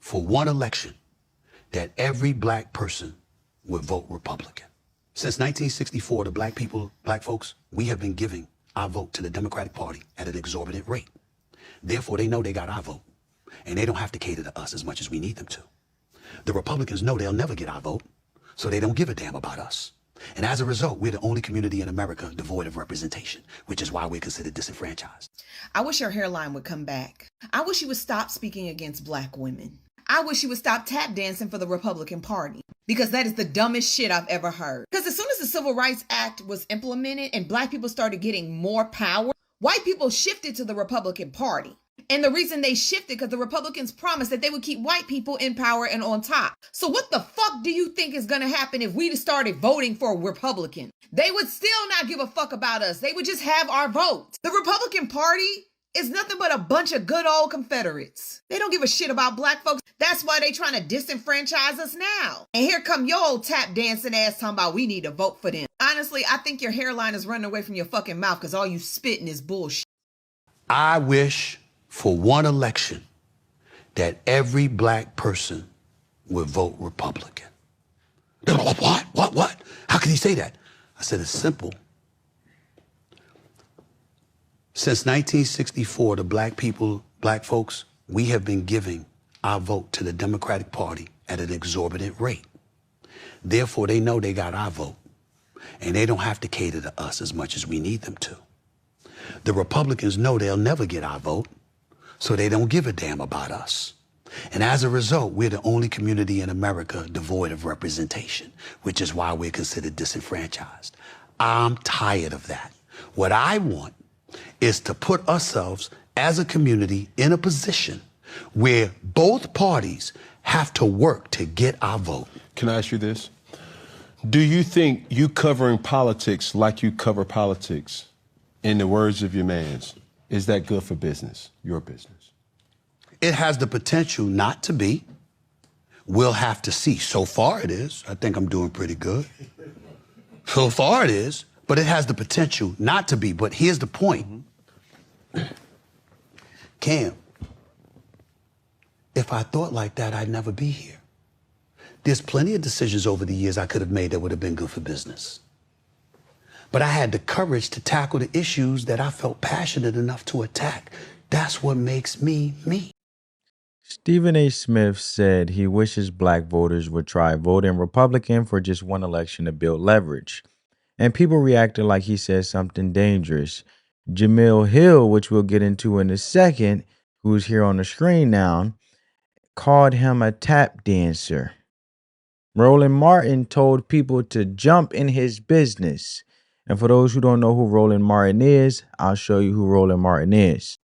for one election that every black person would vote Republican. Since 1964, the black folks, we have been giving our vote to the Democratic Party at an exorbitant rate. Therefore, they know they got our vote, and they don't have to cater to us as much as we need them to. The Republicans know they'll never get our vote, so they don't give a damn about us. And as a result, we're the only community in America devoid of representation, which is why we're considered disenfranchised. I wish your hairline would come back. I wish you would stop speaking against black women. I wish you would stop tap dancing for the Republican Party, because that is the dumbest shit I've ever heard. Because as soon as the Civil Rights Act was implemented and black people started getting more power, white people shifted to the Republican Party. And the reason they shifted because the Republicans promised that they would keep white people in power and on top. So what the fuck do you think is going to happen if we started voting for a Republican? They would still not give a fuck about us. They would just have our vote. The Republican Party is nothing but a bunch of good old Confederates. They don't give a shit about black folks. That's why they trying to disenfranchise us now. And here come your old tap dancing ass talking about we need to vote for them. Honestly, I think your hairline is running away from your fucking mouth because all you spitting is bullshit. I wish for one election that every black person would vote Republican. What? How can you say that? I said, it's simple. Since 1964, the black folks, we have been giving our vote to the Democratic Party at an exorbitant rate. Therefore, they know they got our vote, and they don't have to cater to us as much as we need them to. The Republicans know they'll never get our vote, so they don't give a damn about us. And as a result, we're the only community in America devoid of representation, which is why we're considered disenfranchised. I'm tired of that. What I want is to put ourselves as a community in a position where both parties have to work to get our vote. Can I ask you this? Do you think you covering politics like you cover politics, in the words of your mans, is that good for business, your business? It has the potential not to be. We'll have to see. So far it is. I think I'm doing pretty good. So far it is, but it has the potential not to be. But here's the point. Cam, if I thought like that, I'd never be here. There's plenty of decisions over the years I could have made that would have been good for business. But I had the courage to tackle the issues that I felt passionate enough to attack. That's what makes me me. Stephen A. Smith said he wishes black voters would try voting Republican for just one election to build leverage. And people reacted like he said something dangerous. Jamal Hill, which we'll get into in a second, who's here on the screen now, called him a tap dancer. Roland Martin told people to jump in his business. And for those who don't know who Roland Martin is, I'll show you who Roland Martin is.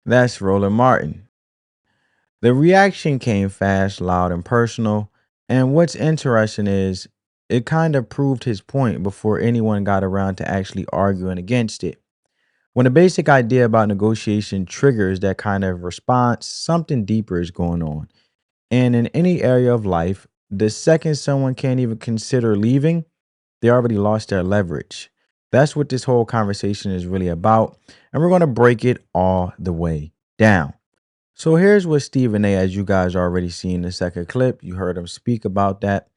That's Roland Martin. The reaction came fast, loud, and personal. And what's interesting is it kind of proved his point before anyone got around to actually arguing against it. When a basic idea about negotiation triggers that kind of response, something deeper is going on. And in any area of life, the second someone can't even consider leaving, they already lost their leverage. That's what this whole conversation is really about. And we're going to break it all the way down. So here's what Stephen A., as you guys already seen in the second clip, you heard him speak about that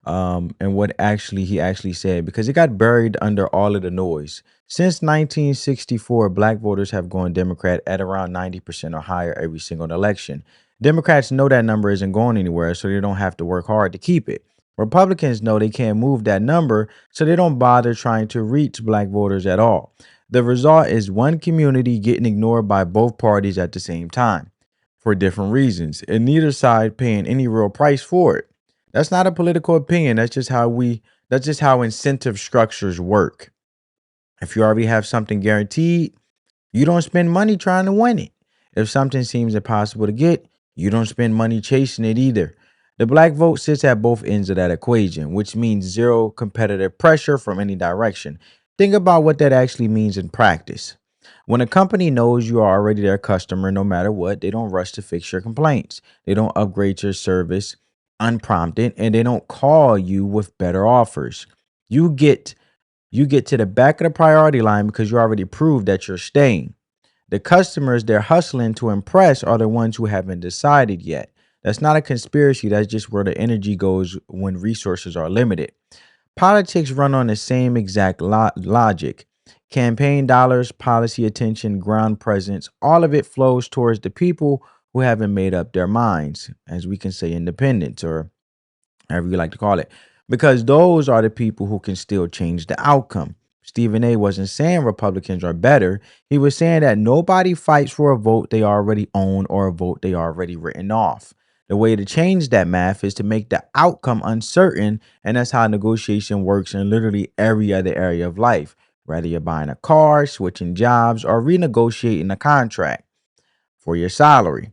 and what he actually said, because it got buried under all of the noise. Since 1964, black voters have gone Democrat at around 90% or higher every single election. Democrats know that number isn't going anywhere, so they don't have to work hard to keep it. Republicans know they can't move that number, so they don't bother trying to reach black voters at all. The result is one community getting ignored by both parties at the same time for different reasons, and neither side paying any real price for it. That's not a political opinion. That's just how incentive structures work. If you already have something guaranteed, you don't spend money trying to win it. If something seems impossible to get, you don't spend money chasing it either. The black vote sits at both ends of that equation, which means zero competitive pressure from any direction. Think about what that actually means in practice. When a company knows you are already their customer, no matter what, they don't rush to fix your complaints. They don't upgrade your service unprompted, and they don't call you with better offers. You get to the back of the priority line because you already proved that you're staying. The customers they're hustling to impress are the ones who haven't decided yet. That's not a conspiracy. That's just where the energy goes when resources are limited. Politics run on the same exact logic. Campaign dollars, policy attention, ground presence, all of it flows towards the people who haven't made up their minds, as we can say independents or however you like to call it, because those are the people who can still change the outcome. Stephen A wasn't saying Republicans are better. He was saying that nobody fights for a vote they already own or a vote they already written off. The way to change that math is to make the outcome uncertain, and that's how negotiation works in literally every other area of life, whether you're buying a car, switching jobs, or renegotiating a contract for your salary.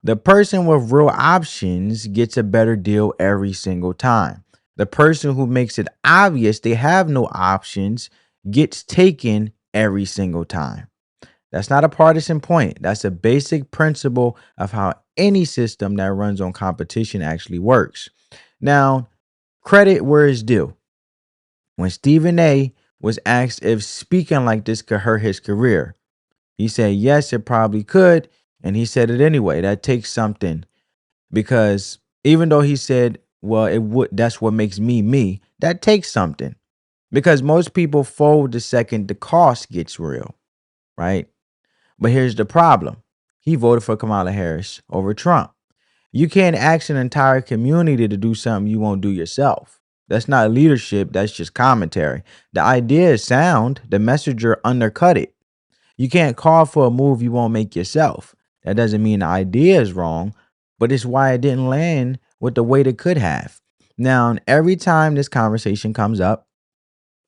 The person with real options gets a better deal every single time. The person who makes it obvious they have no options gets taken every single time. That's not a partisan point. That's a basic principle of how any system that runs on competition actually works. Now, credit where it's due. When Stephen A was asked if speaking like this could hurt his career, he said, yes, it probably could. And he said it anyway. That takes something, because even though he said, well, it would, that's what makes me me, that takes something, because most people fold the second the cost gets real, right? But here's the problem. He voted for Kamala Harris over Trump. You can't ask an entire community to do something you won't do yourself. That's not leadership, that's just commentary. The idea is sound, the messenger undercut it. You can't call for a move you won't make yourself. That doesn't mean the idea is wrong, but it's why it didn't land with the weight it could have. Now, every time this conversation comes up,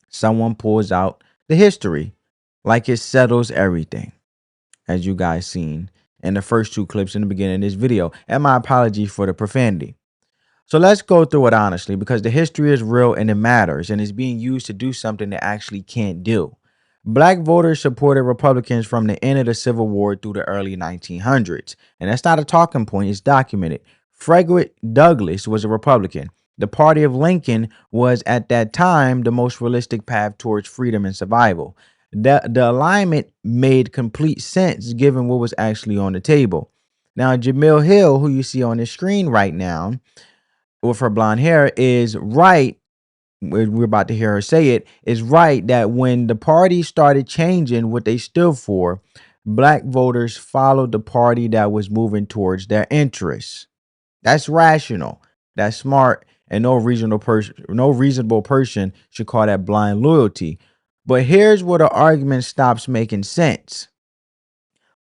someone pulls out the history like it settles everything, as you guys seen in the first two clips in the beginning of this video. And my apologies for the profanity. So let's go through it honestly, because the history is real and it matters, and it's being used to do something they actually can't do. Black voters supported Republicans from the end of the Civil War through the early 1900s. And that's not a talking point, it's documented. Frederick Douglass was a Republican. The party of Lincoln was at that time the most realistic path towards freedom and survival. The alignment made complete sense given what was actually on the table. Now, Jamal Hill, who you see on the screen right now, with her blonde hair, is right. We're about to hear her say it, is right that when the party started changing what they stood for, black voters followed the party that was moving towards their interests. That's rational. That's smart, and no reasonable person should call that blind loyalty. But here's where the argument stops making sense.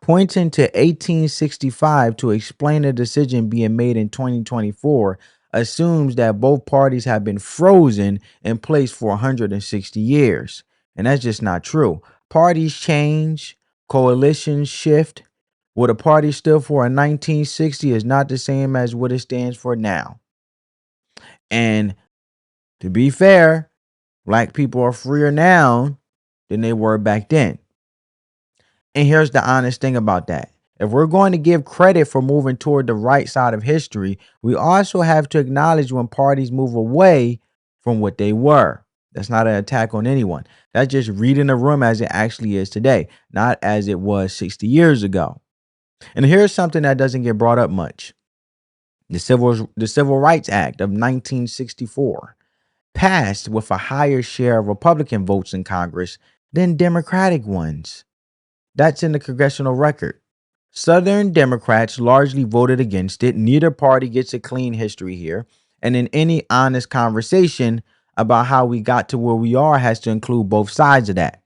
Pointing to 1865 to explain a decision being made in 2024 assumes that both parties have been frozen in place for 160 years. And that's just not true. Parties change, coalitions shift. What a party stood for in 1960 is not the same as what it stands for now. And to be fair, black people are freer now than they were back then. And here's the honest thing about that. If we're going to give credit for moving toward the right side of history, we also have to acknowledge when parties move away from what they were. That's not an attack on anyone. That's just reading the room as it actually is today, not as it was 60 years ago. And here's something that doesn't get brought up much. The Civil Rights Act of 1964 passed with a higher share of Republican votes in Congress than Democratic ones. That's in the congressional record. Southern Democrats largely voted against it. Neither party gets a clean history here. And in any honest conversation about how we got to where we are has to include both sides of that.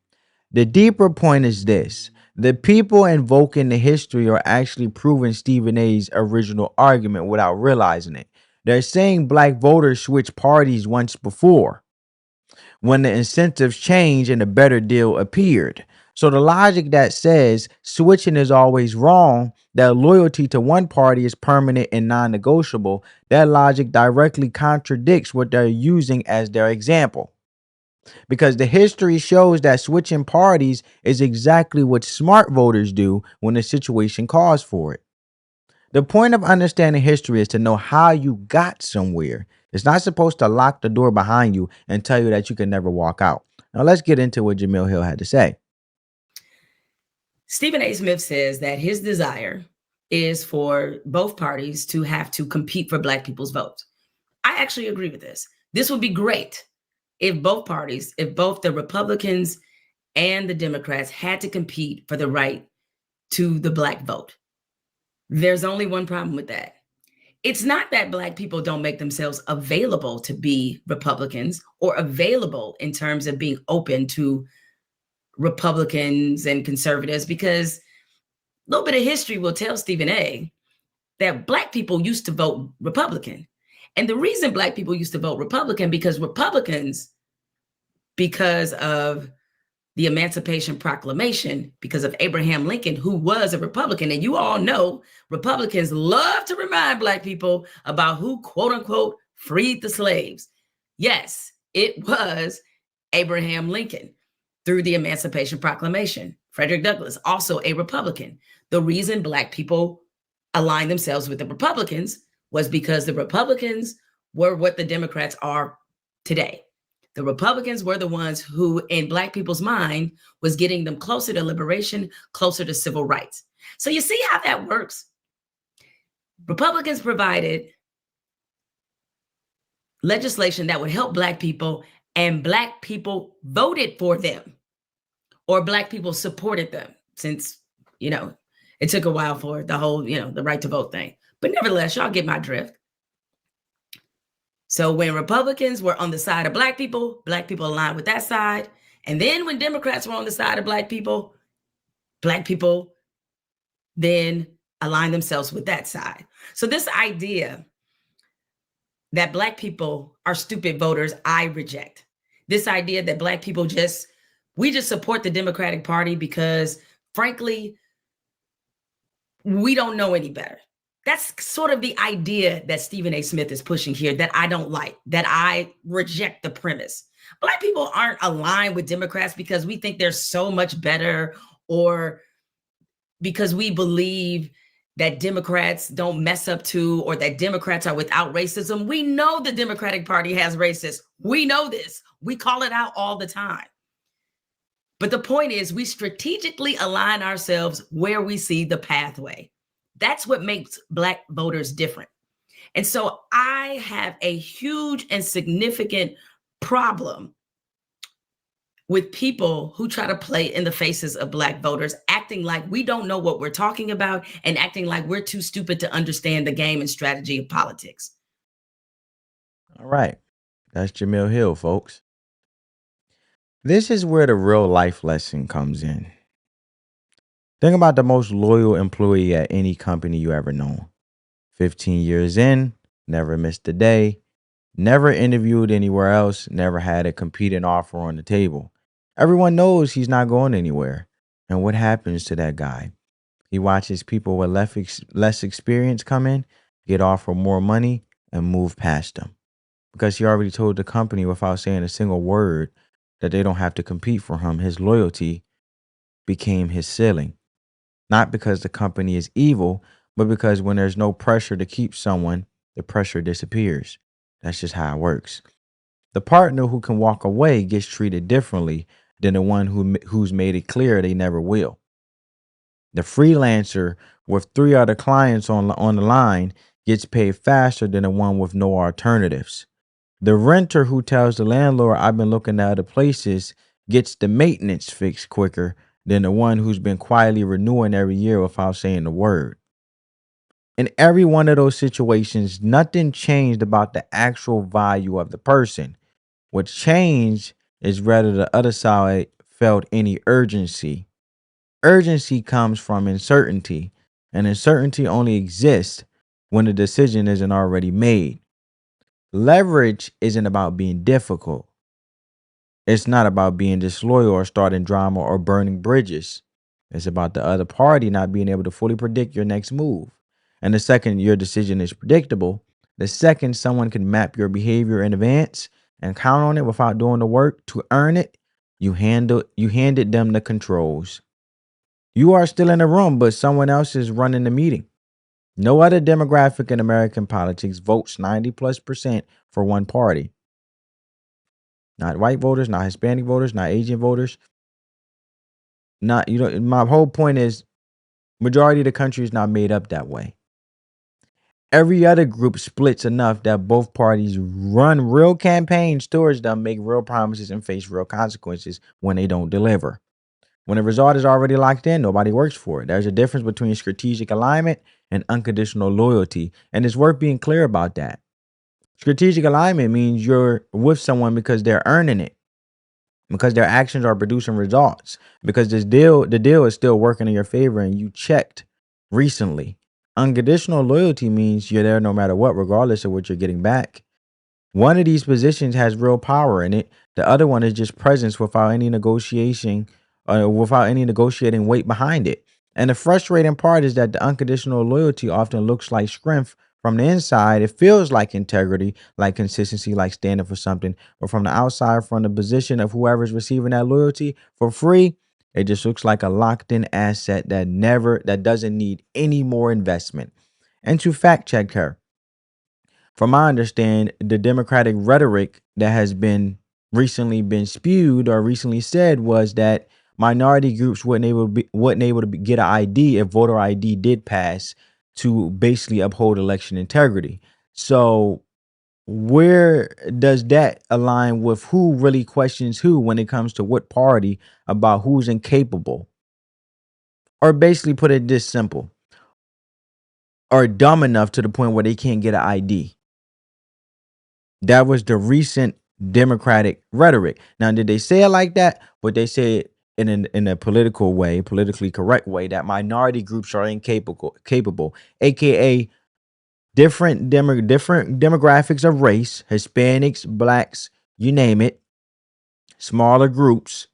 The deeper point is this. The people invoking the history are actually proving Stephen A's original argument without realizing it. They're saying black voters switched parties once before, when the incentives changed and a better deal appeared. So the logic that says switching is always wrong, that loyalty to one party is permanent and non-negotiable, that logic directly contradicts what they're using as their example. Because the history shows that switching parties is exactly what smart voters do when the situation calls for it. The point of understanding history is to know how you got somewhere. It's not supposed to lock the door behind you and tell you that you can never walk out. Now let's get into what Jamal Hill had to say. Stephen A. Smith says that his desire is for both parties to have to compete for Black people's votes. I actually agree with this. This would be great if both parties, if both the Republicans and the Democrats had to compete for the right to the Black vote. There's only one problem with that. It's not that Black people don't make themselves available to be Republicans or available in terms of being open to Republicans and conservatives, because a little bit of history will tell Stephen A. that Black people used to vote Republican. And the reason Black people used to vote Republican, because Republicans, because of the Emancipation Proclamation, because of Abraham Lincoln, who was a Republican. And you all know Republicans love to remind Black people about who, quote unquote, freed the slaves. Yes, it was Abraham Lincoln through the Emancipation Proclamation. Frederick Douglass, also a Republican. The reason Black people aligned themselves with the Republicans was because the Republicans were what the Democrats are today. The Republicans were the ones who, in Black people's mind, was getting them closer to liberation, closer to civil rights. So you see how that works? Republicans provided legislation that would help Black people, and Black people voted for them, or Black people supported them, since, it took a while for the whole, the right to vote thing. But nevertheless, y'all get my drift. So when Republicans were on the side of Black people aligned with that side. And then when Democrats were on the side of Black people then aligned themselves with that side. So this idea that Black people are stupid voters, I reject. This idea that Black people we just support the Democratic Party because, frankly, we don't know any better. That's sort of the idea that Stephen A. Smith is pushing here that I don't like, that I reject the premise. Black people aren't aligned with Democrats because we think they're so much better, or because we believe that Democrats don't mess up too, or that Democrats are without racism. We know the Democratic Party has racists. We know this. We call it out all the time. But the point is, we strategically align ourselves where we see the pathway. That's what makes Black voters different. And so I have a huge and significant problem with people who try to play in the faces of Black voters, acting like we don't know what we're talking about and acting like we're too stupid to understand the game and strategy of politics. All right. That's Jamal Hill, folks. This is where the real life lesson comes in. Think about the most loyal employee at any company you ever known. 15 years in, never missed a day, never interviewed anywhere else, never had a competing offer on the table. Everyone knows he's not going anywhere. And what happens to that guy? He watches people with less experience come in, get offered more money, and move past them. Because he already told the company without saying a single word that they don't have to compete for him. His loyalty became his ceiling. Not because the company is evil, but because when there's no pressure to keep someone, the pressure disappears. That's just how it works. The partner who can walk away gets treated differently than the one who's made it clear they never will. The freelancer with 3 other clients on the line gets paid faster than the one with no alternatives. The renter who tells the landlord, I've been looking at other places, gets the maintenance fixed quicker than the one who's been quietly renewing every year without saying a word. In every one of those situations, nothing changed about the actual value of the person. What changed is whether the other side felt any urgency. Urgency comes from uncertainty, and uncertainty only exists when the decision isn't already made. Leverage isn't about being difficult. It's not about being disloyal or starting drama or burning bridges. It's about the other party not being able to fully predict your next move. And the second your decision is predictable, the second someone can map your behavior in advance and count on it without doing the work to earn it, you handed them the controls. You are still in the room, but someone else is running the meeting. No other demographic in American politics votes 90+% for one party. Not white voters, not Hispanic voters, not Asian voters. My whole point is Majority of the country is not made up that way. Every other group splits enough that both parties run real campaigns towards them, make real promises, and face real consequences when they don't deliver. When the result is already locked in, nobody works for it. There's a difference between strategic alignment and unconditional loyalty, and it's worth being clear about that. Strategic alignment means you're with someone because they're earning it, because their actions are producing results, because the deal is still working in your favor and you checked recently. Unconditional loyalty means you're there no matter what, regardless of what you're getting back. One of these positions has real power in it. The other one is just presence without any negotiating weight behind it. And the frustrating part is that the unconditional loyalty often looks like strength from the inside. It feels like integrity, like consistency, like standing for something. But from the outside, from the position of whoever's receiving that loyalty for free, it just looks like a locked-in asset that doesn't need any more investment. And to fact check her, from my understanding, the Democratic rhetoric that has been recently been spewed or recently said was that minority groups wasn't able to get an ID if voter ID did pass to basically uphold election integrity. So where does that align with who really questions who when it comes to what party about who's incapable? Or basically put it this simple, or dumb enough to the point where they can't get an ID. That was the recent Democratic rhetoric. Now, did they say it like that? But they say it in a political way, politically correct way, that minority groups are capable, aka different demographics of race, Hispanics, blacks, you name it, smaller groups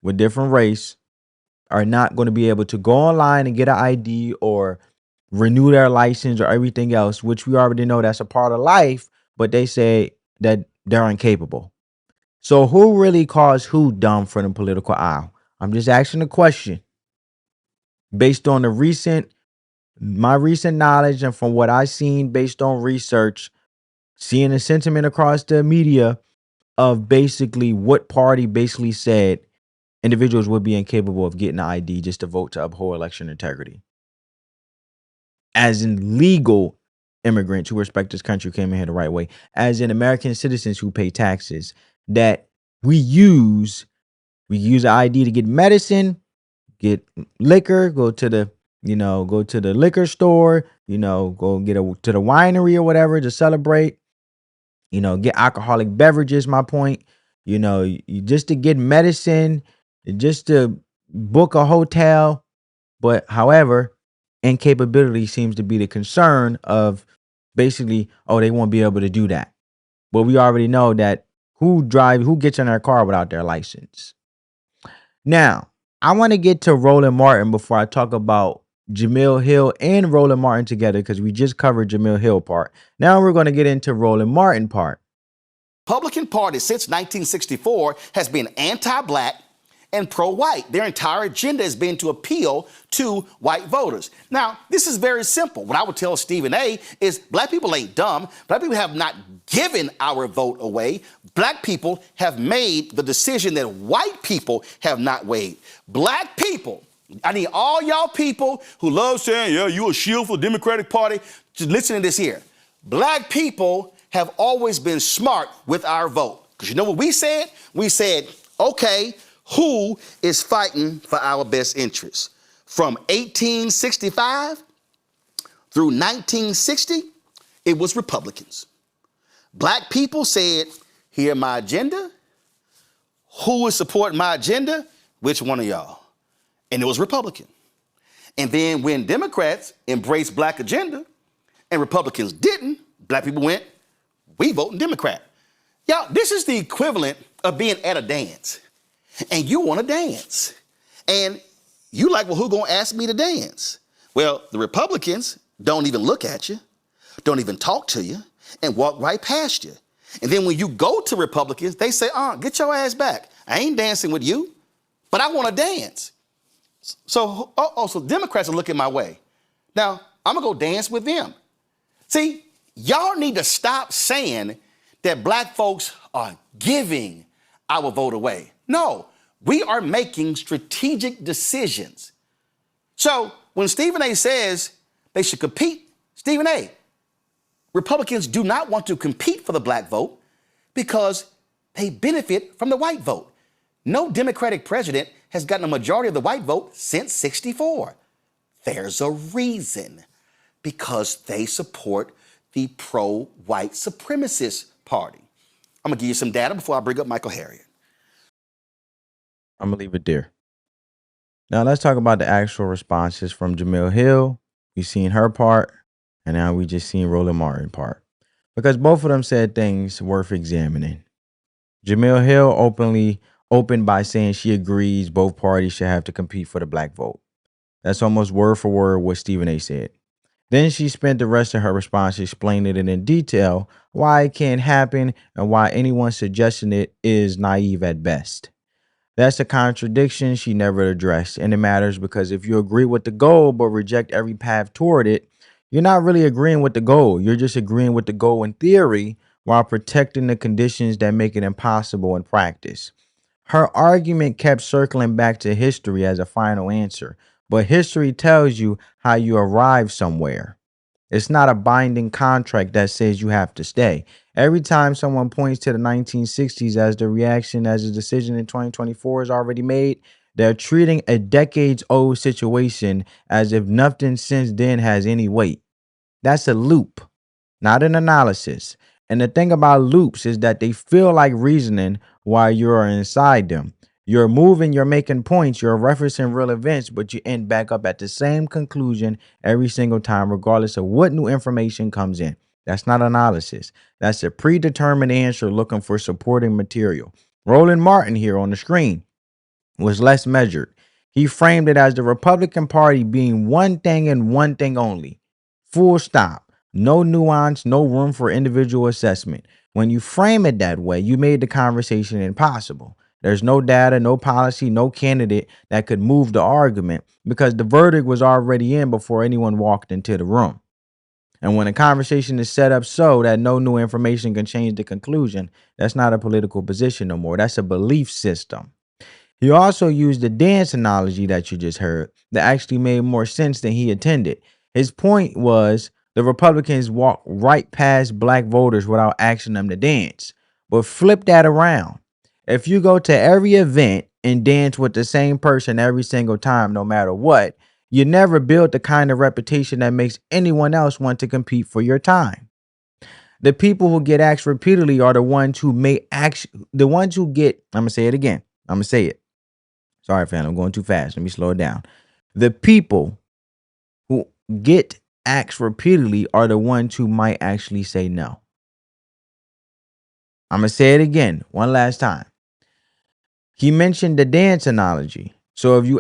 with different race are not going to be able to go online and get an ID or renew their license or everything else, which we already know that's a part of life, but they say that they're incapable. So who really calls who dumb for the political aisle? I'm just asking a question based on my recent knowledge and from what I've seen based on research, seeing the sentiment across the media of basically what party basically said individuals would be incapable of getting an ID just to vote to uphold election integrity. As in legal immigrants who respect this country, came in here the right way, as in American citizens who pay taxes, that we use an ID to get medicine, get liquor, go to the liquor store, go to the winery or whatever to celebrate, get alcoholic beverages, my point, just to get medicine, just to book a hotel. But however, incapability seems to be the concern of basically, they won't be able to do that. But we already know that who gets in their car without their license. Now, I want to get to Roland Martin before I talk about Jamal Hill and Roland Martin together, because we just covered Jamal Hill part. Now we're going to get into Roland Martin part. Republican Party since 1964 has been anti-black and pro-white. Their entire agenda has been to appeal to white voters. Now, this is very simple. What I would tell Stephen A. is black people ain't dumb. Black people have not given our vote away. Black people have made the decision that white people have not weighed. Black people, I need all y'all people who love saying, yeah, you a shield for the Democratic Party, to listen to this here. Black people have always been smart with our vote. Because you know what we said? We said, okay, who is fighting for our best interests? From 1865 through 1960, it was Republicans. Black people said, here my agenda. Who is supporting my agenda? Which one of y'all? And it was Republican. And then when Democrats embraced black agenda and Republicans didn't, black people went, we voting Democrat. Y'all, this is the equivalent of being at a dance. And you want to dance. And you like, well, who gonna ask me to dance? Well, the Republicans don't even look at you, don't even talk to you, and walk right past you. And then when you go to Republicans, they say, get your ass back. I ain't dancing with you, but I want to dance. So Democrats are looking my way. Now, I'm gonna go dance with them. See, y'all need to stop saying that black folks are giving our vote away. No, we are making strategic decisions. So when Stephen A. says they should compete, Stephen A., Republicans do not want to compete for the black vote because they benefit from the white vote. No Democratic president has gotten a majority of the white vote since '64. There's a reason. Because they support the pro-white supremacist party. I'm going to give you some data before I bring up Michael Harriot. I'm going to leave it there. Now let's talk about the actual responses from Jamal Hill. We've seen her part, and now we just seen Roland Martin part. Because both of them said things worth examining. Jamal Hill opened by saying she agrees both parties should have to compete for the black vote. That's almost word for word what Stephen A. said. Then she spent the rest of her response explaining it in detail why it can't happen and why anyone suggesting it is naive at best. That's a contradiction she never addressed, and it matters because if you agree with the goal but reject every path toward it, you're not really agreeing with the goal. You're just agreeing with the goal in theory while protecting the conditions that make it impossible in practice. Her argument kept circling back to history as a final answer, but history tells you how you arrive somewhere. It's not a binding contract that says you have to stay. Every time someone points to the 1960s as the reaction as a decision in 2024 is already made, they're treating a decades-old situation as if nothing since then has any weight. That's a loop, not an analysis. And the thing about loops is that they feel like reasoning while you're inside them. You're moving, you're making points, you're referencing real events, but you end back up at the same conclusion every single time, regardless of what new information comes in. That's not analysis. That's a predetermined answer looking for supporting material. Roland Martin here on the screen was less measured. He framed it as the Republican Party being one thing and one thing only. Full stop. No nuance, no room for individual assessment. When you frame it that way, you made the conversation impossible. There's no data, no policy, no candidate that could move the argument because the verdict was already in before anyone walked into the room. And when a conversation is set up so that no new information can change the conclusion, that's not a political position no more. That's a belief system. He also used the dance analogy that you just heard that actually made more sense than he intended. His point was the Republicans walk right past black voters without asking them to dance. But flip that around. If you go to every event and dance with the same person every single time, no matter what, you never build the kind of reputation that makes anyone else want to compete for your time. The people who get asked repeatedly are the ones who I'm going to say it again. I'm going to say it. Sorry, fam, I'm going too fast. Let me slow it down. The people who get asked repeatedly are the ones who might actually say no. I'm going to say it again, one last time. He mentioned the dance analogy. So if you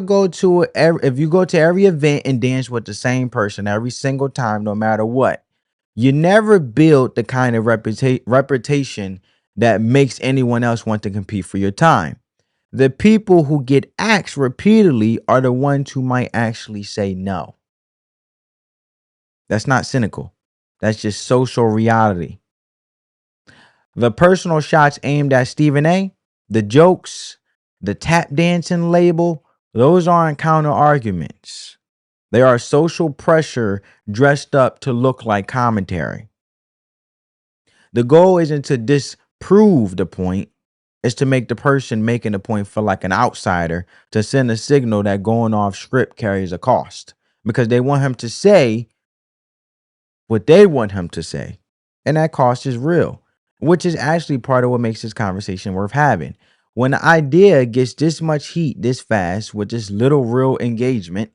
go to every event and dance with the same person every single time, no matter what, you never build the kind of reputation that makes anyone else want to compete for your time. The people who get asked repeatedly are the ones who might actually say no. That's not cynical. That's just social reality. The personal shots aimed at Stephen A., the jokes, the tap dancing label, those aren't counter arguments. They are social pressure dressed up to look like commentary. The goal isn't to disprove the point. It's to make the person making the point feel like an outsider, to send a signal that going off script carries a cost because they want him to say what they want him to say. And that cost is real, which is actually part of what makes this conversation worth having. When the idea gets this much heat this fast with this little real engagement,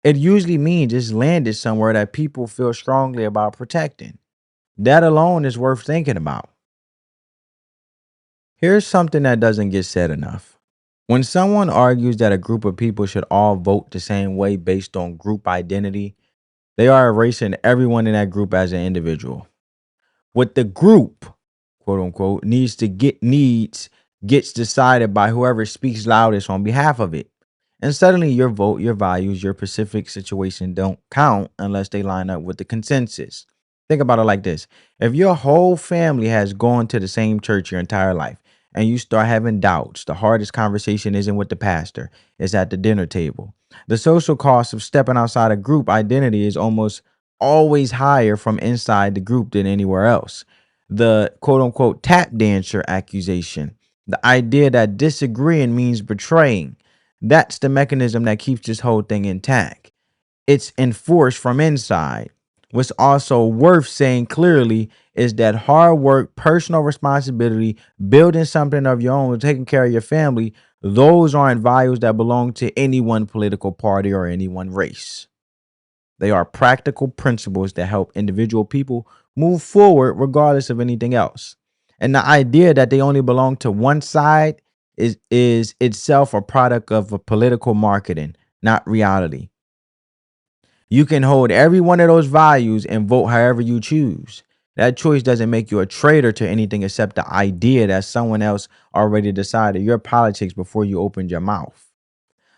it usually means it's landed somewhere that people feel strongly about protecting. That alone is worth thinking about. Here's something that doesn't get said enough. When someone argues that a group of people should all vote the same way based on group identity, they are erasing everyone in that group as an individual. What the group, quote unquote, gets decided by whoever speaks loudest on behalf of it. And suddenly your vote, your values, your specific situation don't count unless they line up with the consensus. Think about it like this. If your whole family has gone to the same church your entire life, and you start having doubts. The hardest conversation isn't with the pastor, it's at the dinner table. The social cost of stepping outside a group identity is almost always higher from inside the group than anywhere else. The quote unquote tap dancer accusation, the idea that disagreeing means betraying, that's the mechanism that keeps this whole thing intact. It's enforced from inside. What's also worth saying clearly is that hard work, personal responsibility, building something of your own, taking care of your family, those aren't values that belong to any one political party or any one race. They are practical principles that help individual people move forward regardless of anything else. And the idea that they only belong to one side is itself a product of a political marketing, not reality. You can hold every one of those values and vote however you choose. That choice doesn't make you a traitor to anything except the idea that someone else already decided your politics before you opened your mouth.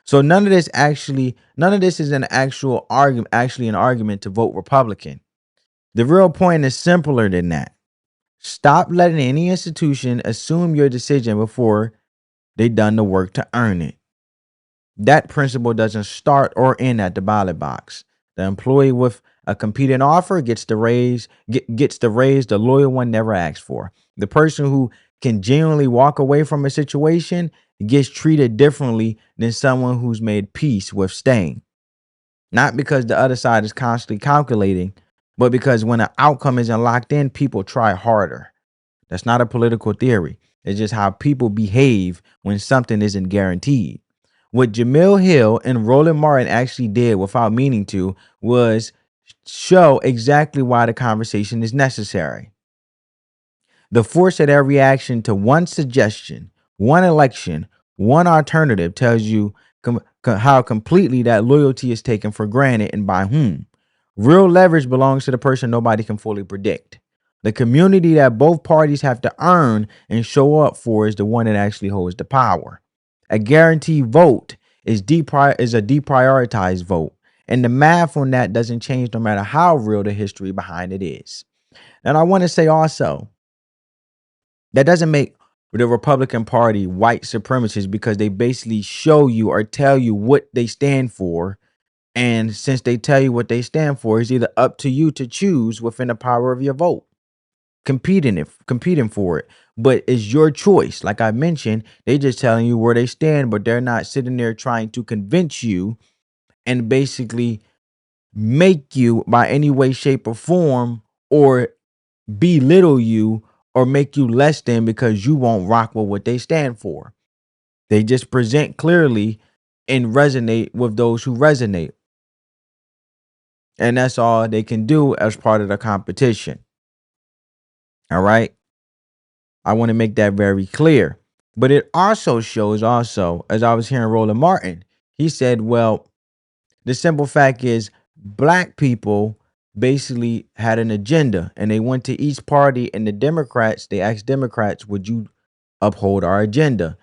So none of this is an actual argument, actually an argument to vote Republican. The real point is simpler than that. Stop letting any institution assume your decision before they've done the work to earn it. That principle doesn't start or end at the ballot box. The employee with a competing offer gets the raise the loyal one never asked for. The person who can genuinely walk away from a situation gets treated differently than someone who's made peace with staying. Not because the other side is constantly calculating, but because when an outcome isn't locked in, people try harder. That's not a political theory. It's just how people behave when something isn't guaranteed. What Jamal Hill and Roland Martin actually did without meaning to was show exactly why the conversation is necessary. The force of their reaction to one suggestion, one election, one alternative tells you how completely that loyalty is taken for granted and by whom. Real leverage belongs to the person nobody can fully predict. The community that both parties have to earn and show up for is the one that actually holds the power. A guaranteed vote is a deprioritized vote, and the math on that doesn't change no matter how real the history behind it is. And I want to say also, that doesn't make the Republican Party white supremacists because they basically show you or tell you what they stand for. And since they tell you what they stand for, it's either up to you to choose within the power of your vote, competing for it. But it's your choice. Like I mentioned, they just telling you where they stand, but they're not sitting there trying to convince you and basically make you by any way, shape, or form or belittle you or make you less than because you won't rock with what they stand for. They just present clearly and resonate with those who resonate. And that's all they can do as part of the competition. All right. I want to make that very clear. But it also shows as I was hearing Roland Martin, he said, well, the simple fact is black people basically had an agenda and they went to each party and they asked Democrats, would you uphold our agenda?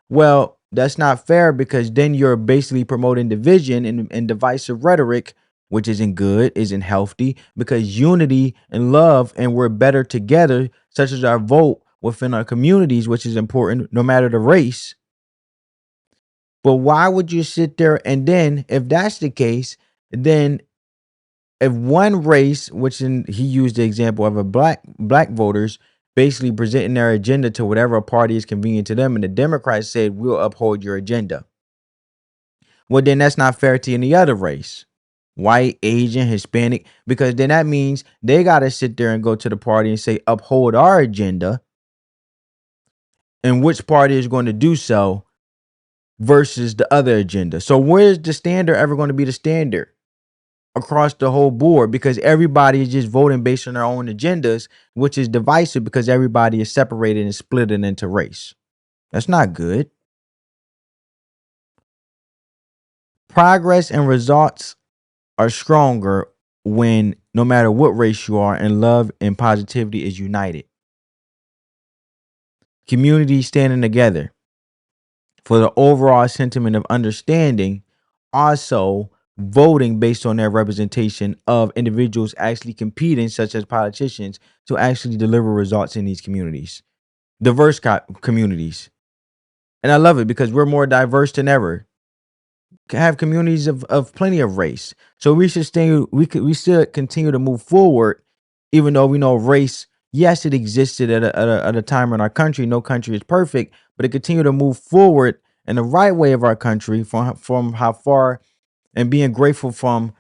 Well, that's not fair because then you're basically promoting division and divisive rhetoric, which isn't good, isn't healthy, because unity and love and we're better together, such as our vote within our communities, which is important no matter the race. But why would you sit there and then, if that's the case, then if one race, he used the example of a black voters basically presenting their agenda to whatever party is convenient to them, and the Democrats said, we'll uphold your agenda. Well, then that's not fair to any other race, white, Asian, Hispanic, because then that means they got to sit there and go to the party and say, uphold our agenda. And which party is going to do so versus the other agenda. So where's the standard ever going to be the standard across the whole board? Because everybody is just voting based on their own agendas, which is divisive because everybody is separated and split into race. That's not good. Progress and results are stronger when no matter what race you are and love and positivity is united. Community standing together for the overall sentiment of understanding, also voting based on their representation of individuals actually competing, such as politicians, to actually deliver results in these communities. diverse communities. And I love it because we're more diverse than ever. Have communities of plenty of race. So we should we still continue to move forward, even though we know race, yes, it existed at a time in our country. No country is perfect, but it continue to move forward in the right way of our country from how far, and being grateful from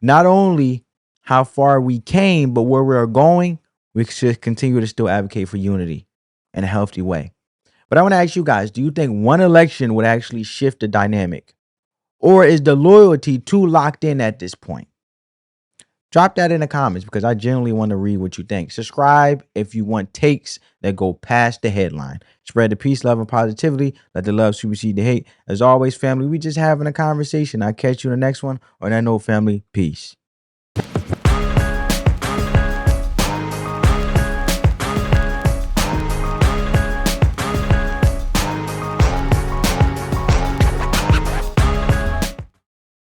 not only how far we came, but where we are going. We should continue to still advocate for unity in a healthy way. But I want to ask you guys, do you think one election would actually shift the dynamic? Or is the loyalty too locked in at this point? Drop that in the comments because I genuinely want to read what you think. Subscribe if you want takes that go past the headline. Spread the peace, love, and positivity. Let the love supersede the hate. As always, family, we just having a conversation. I'll catch you in the next one. On that note, family, peace.